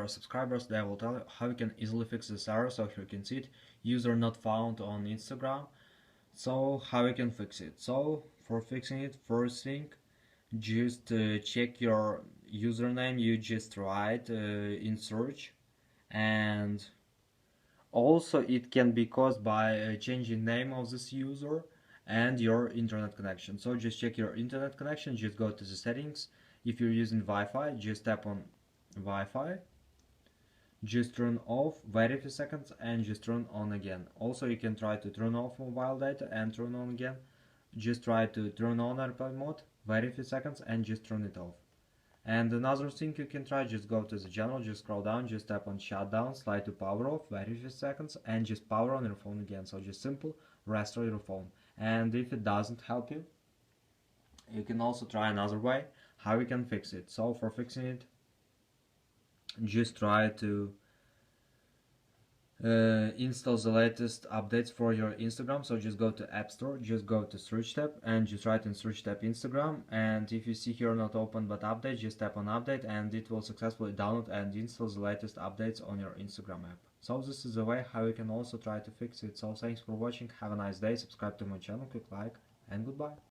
our subscribers, they will tell you how you can easily fix this error. So here you can see it, user not found on Instagram. So how you can fix it? So for fixing it, first thing, just check your username you just write in search, and also it can be caused by changing name of this user and your internet connection. So just check your internet connection, just go to the settings. If you're using Wi-Fi, just tap on Wi-Fi, just turn off, wait a few seconds, and just turn on again. Also you can try to turn off mobile data and turn on again. Just try to turn on airplane mode, wait a few seconds, and just turn it off. And another thing you can try, just go to the general, just scroll down, just tap on shutdown, slide to power off, wait a few seconds, and just power on your phone again. So just simple restore your phone. And if it doesn't help you, you can also try another way how you can fix it. So for fixing it, just try to install the latest updates for your Instagram. So just go to App Store, just go to search tab, and just write in search tab Instagram. And if you see here not open but update, just tap on update, and it will successfully download and install the latest updates on your Instagram app. So this is the way how you can also try to fix it. So thanks for watching, have a nice day, subscribe to my channel, click like, and goodbye.